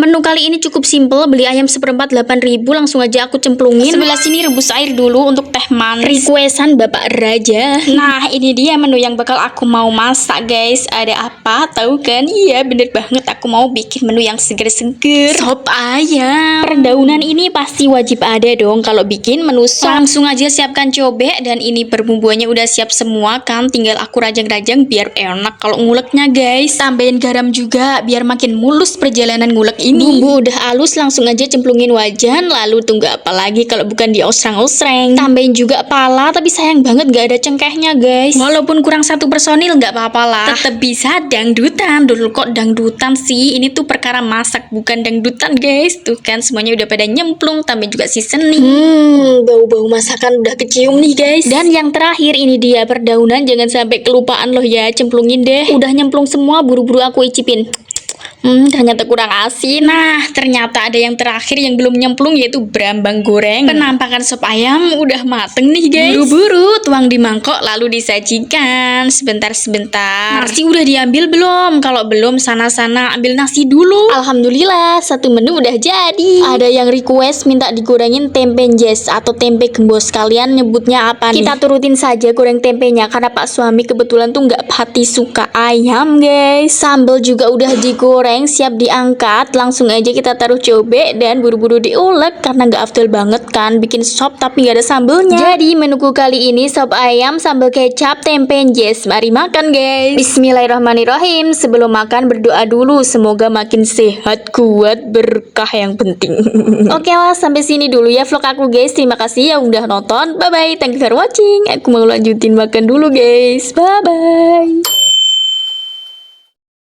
Menu kali ini cukup simple, beli ayam seperempat 8.000, langsung aja aku cemplungin. Sebelah sini rebus air dulu untuk teh manis. Requestan Bapak Raja. Nah, ini dia menu yang bakal aku mau masak, guys. Ada apa? Tahu kan? Iya, bener banget. Aku mau bikin menu yang seger-seger. Sop ayam. Perdaunan ini pasti wajib ada dong kalau bikin menu sop. Langsung aja siapkan cobek dan ini perbumbuannya udah siap semua kan. Tinggal aku rajang-rajang biar enak kalau nguleknya, guys. Tambahin garam juga biar makin mulus perjalanan ngulek ini. Bumbu udah halus, langsung aja cemplungin wajan. Lalu tunggu apa lagi kalau bukan diosreng-osreng. Tambahin juga pala, tapi sayang banget gak ada cengkehnya, guys. Walaupun kurang 1 personil nggak apa-apa lah. Tetep bisa dangdutan. Dulu kok dangdutan sih? Ini tuh perkara masak bukan dangdutan, guys. Tuh kan semuanya udah pada nyemplung. Tambahin juga seasoning. Bau-bau masakan udah kecium nih, guys. Dan yang terakhir ini dia perdaunan. Jangan sampai kelupaan loh ya, cemplungin deh. Udah nyemplung semua, buru-buru aku icipin. Ternyata kurang asin. Nah, ternyata ada yang terakhir yang belum nyemplung, yaitu brambang goreng. Penampakan sop ayam udah mateng nih, guys. Buru-buru tuang di mangkok lalu disajikan. Sebentar. Nasi udah diambil belum? Kalau belum, sana-sana ambil nasi dulu. Alhamdulillah, satu menu udah jadi. Ada yang request minta digorengin tempe jes atau tempe gembos. Kalian nyebutnya apa nih? Kita turutin saja goreng tempenya karena Pak suami kebetulan tuh nggak hati suka ayam, guys. Sambal juga udah digoreng, siap diangkat. Langsung aja kita taruh cobek dan buru-buru diulek karena nggak afdol banget kan bikin sop tapi nggak ada sambelnya. Jadi menuku kali ini sop ayam, sambal kecap, tempe jes. Mari makan, guys. Bismillahirrahmanirrahim. Sebelum makan berdoa dulu, semoga makin sehat, kuat, berkah yang penting. Oke lah, sampai sini dulu ya vlog aku, guys. Terima kasih ya udah nonton. Bye bye, thank you for watching. Aku mau lanjutin makan dulu, guys. Bye bye.